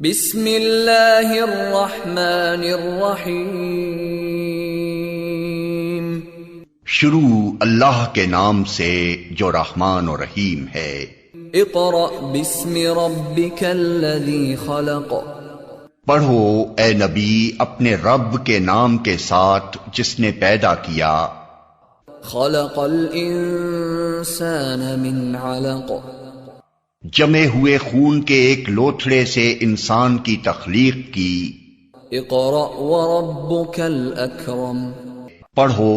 بسم اللہ الرحمن الرحیم. شروع اللہ کے نام سے جو رحمان و رحیم ہے. اقرأ بسم ربک الذی خلق. پڑھو اے نبی اپنے رب کے نام کے ساتھ جس نے پیدا کیا. خلق الانسان من علق. جمے ہوئے خون کے ایک لوتھڑے سے انسان کی تخلیق کی. اقرأ وربک الاکرم. پڑھو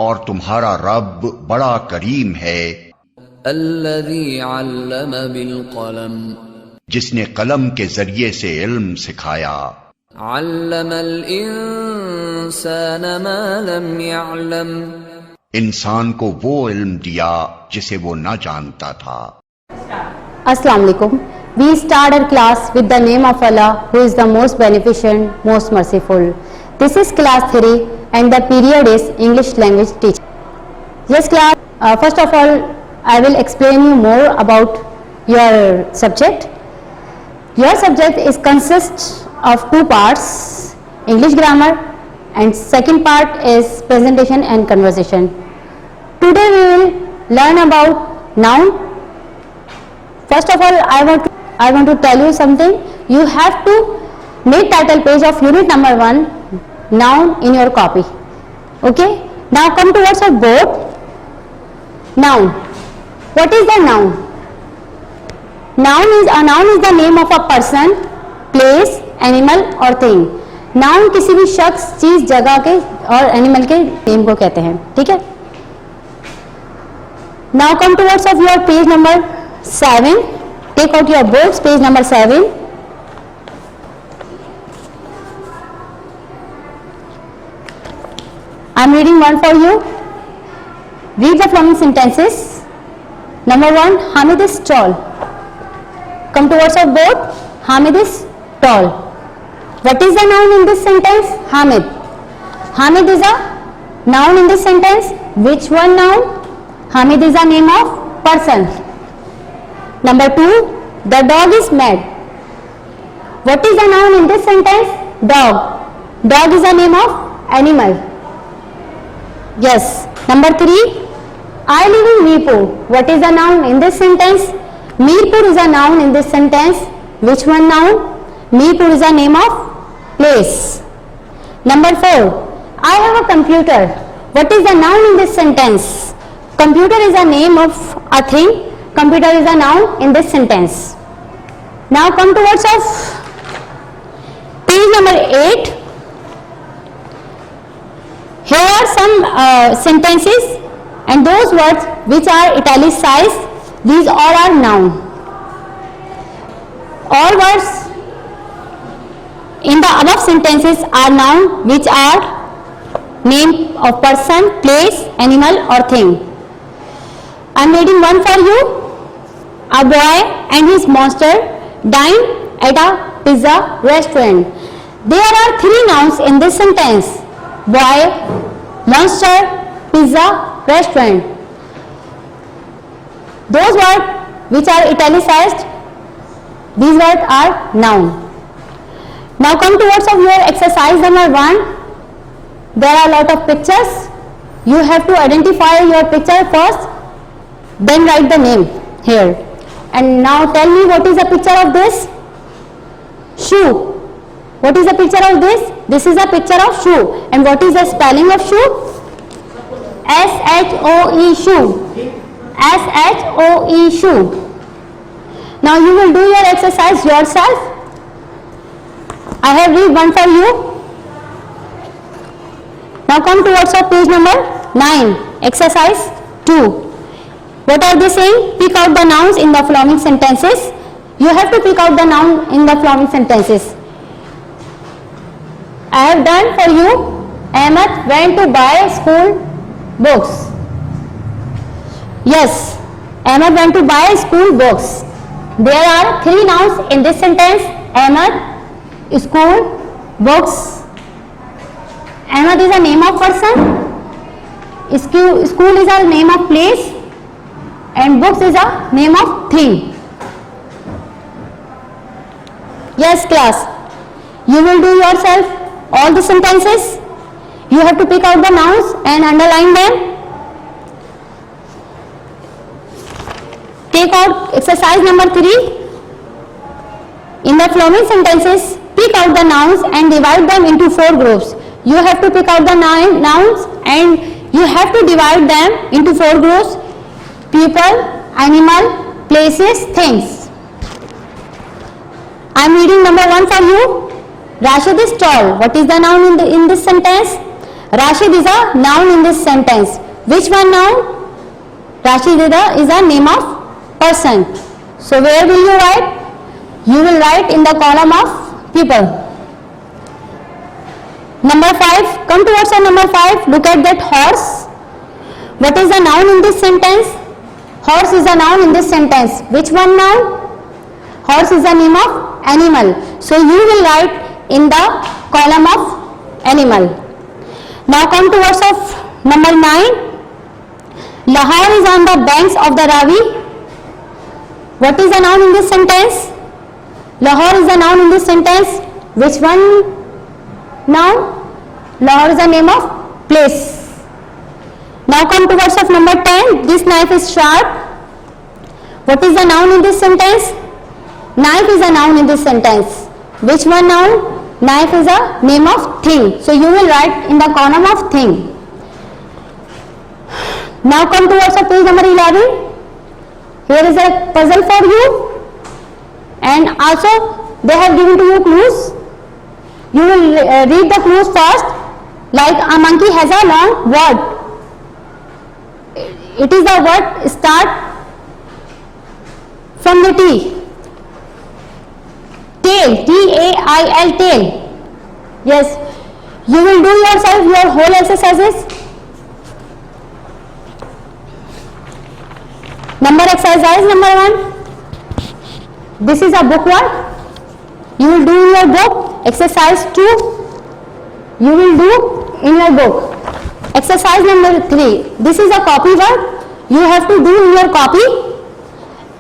اور تمہارا رب بڑا کریم ہے. الذی علم بالقلم. جس نے قلم کے ذریعے سے علم سکھایا. علم الانسان ما لم يعلم. انسان کو وہ علم دیا جسے وہ نہ جانتا تھا. Assalamu alaikum. We start our class with the name of Allah who is the most beneficent, most merciful. This is class 3 and the period is English language teaching. Yes class, first of all I will explain you more about your subject. Your subject is consists of two parts, English grammar and second part is presentation and conversation. Today we will learn about noun. First of all, I want to tell you something. You have to make title page of unit number 1, noun in your copy. Okay? Now come towards your board. Noun. What is the noun? Noun is the name of a person, place, animal or thing. Noun किसी भी शख्स, चीज, जगह के और animal के name को कहते हैं. ठीक है? Now come towards of your page number 7. Take out your books, page number 7. I am reading one for you. Read the following sentences. Number 1, Hamid is tall. Come towards your board. Hamid is tall. What is the noun in this sentence? Hamid. Hamid is a noun in this sentence. Which one noun? Hamid is a name of person. Number 2, the dog is mad. What is the noun in this sentence? Dog. Dog is a name of animal. Yes. Number 3, I live in Mirpur. What is the noun in this sentence? Mirpur is a noun in this sentence. Which one noun? Mirpur is a name of place. Number 4, I have a computer. What is the noun in this sentence? Computer is a name of a thing. Computer is a noun in this sentence. Now come towards of page number 8. Here are some sentences and those words which are italicized. These all are noun. All words in the above sentences are noun which are name of person, place, animal or thing. I am reading one for you. A boy and his monster dine at a pizza restaurant. There are 3 nouns in this sentence. Boy, monster, pizza, restaurant. Those words which are italicized, these words are noun. Now come towards of your exercise number 1. There are a lot of pictures. You have to identify your picture first, then write the name here. And now tell me what is the picture of this? Shoe. What is the picture of this? This is a picture of shoe. And what is the spelling of shoe? S-H-O-E, shoe. S-H-O-E, shoe. Now you will do your exercise yourself. I have read one for you. Now come towards our page number 9. Exercise 2. What are they saying? Pick out the nouns in the following sentences. You have to pick out the noun in the following sentences. I have done for you. Ahmed went to buy school books. Yes, Ahmed went to buy school books. There are 3 nouns in this sentence. Ahmed, school, books. Ahmed is a name of person. School is a name of place. And books is a name of thing. Yes, class. You will do yourself all the sentences. You have to pick out the nouns and underline them. Take out exercise number 3. In the following sentences, pick out the nouns and divide them into 4 groups. You have to pick out the nouns and you have to divide them into 4 groups: people, animal, places, things. I am reading number 1 for you. Rashid is tall. What is the noun in this sentence? Rashid is a noun in this sentence. Which one noun? Rashid is a name of person. So where will you write? You will write in the column of people. Number 5. Come towards number 5. Look at that horse. What is the noun in this sentence? Horse is a noun in this sentence. Which one noun? Horse is the name of animal. So you will write in the column of animal. Now come towards number 9. Lahore is on the banks of the Ravi. What is the noun in this sentence? Lahore is the noun in this sentence. Which one noun? Lahore is the name of place. Now come towards number 10. This knife is sharp. What is the noun in this sentence? Knife is a noun in this sentence. Which one noun? Knife is a name of thing. So you will write in the column of thing. Now come towards page number 11. Here is a puzzle for you. And also they have given to you clues. You will read the clues first. Like a monkey has a long word. It is the word start from the T. Tail. T-A-I-L. Tail. Yes. You will do yourself your whole exercises. Exercise number 1. This is a bookwork. You will do in your book. Exercise 2. You will do in your book. Exercise number 3. This is a copy work. You have to do in your copy.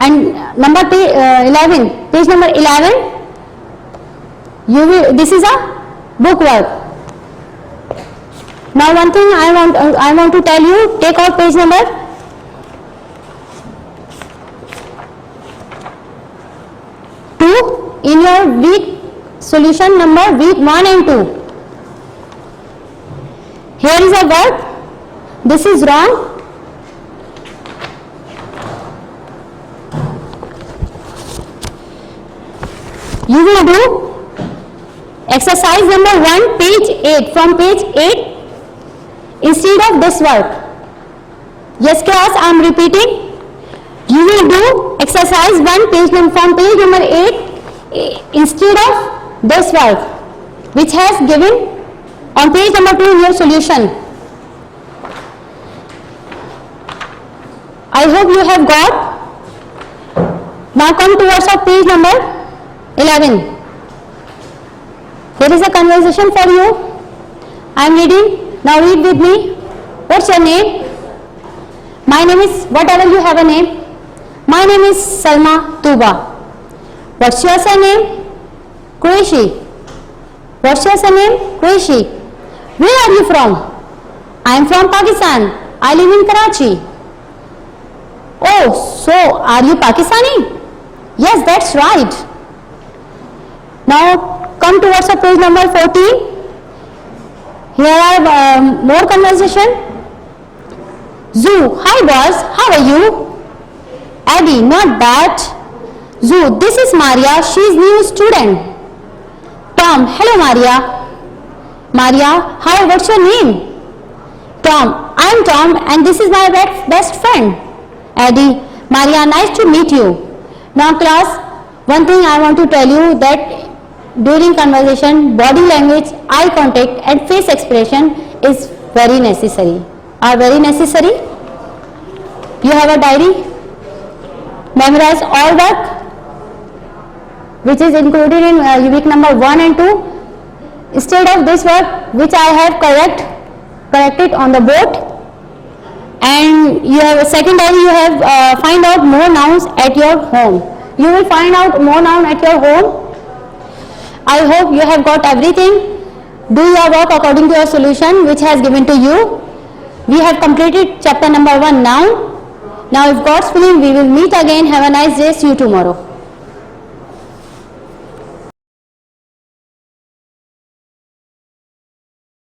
And number 11. Page number 11. This is a bookwork. Now one thing I want to tell you. Take out page number 2 in your week solution number week 1 and 2. Here is a word. This is wrong. You will do exercise number 1, page 8. From page 8, instead of this word. Yes class, I am repeating. You will do exercise 1 from page number 8 instead of this word which has given on page number 2 in your solution. I hope you have got. Now come towards page number 11. There is a conversation for you. I am reading. Now read with me. What's your name? My name is, whatever you have a name. My name is Salma Tuba. What's your surname? Qureshi. What's your surname? Qureshi. Where are you from? I am from Pakistan. I live in Karachi. Oh, so are you Pakistani? Yes, that's right. Now come towards page number 14. Here are more conversation. Zoo, hi boss, how are you? Eddie, not bad. Zoo, this is Maria, she is new student. Tom, hello Maria. Maria, hi, what's your name? Tom, I am Tom and this is my best friend. Eddie, Maria, nice to meet you. Now class, one thing I want to tell you that during conversation, body language, eye contact and face expression is very necessary. Are very necessary. You have a diary. Memorize all work which is included in week number 1 and 2. Instead of this work which I have corrected on the board, and you have secondary, you have find out more nouns at your home. You will find out more nouns at your home. I hope you have got everything. Do your work according to your solution which has given to you. We have completed chapter number 1 now. Now if God's willing, we will meet again. Have a nice day. See you tomorrow.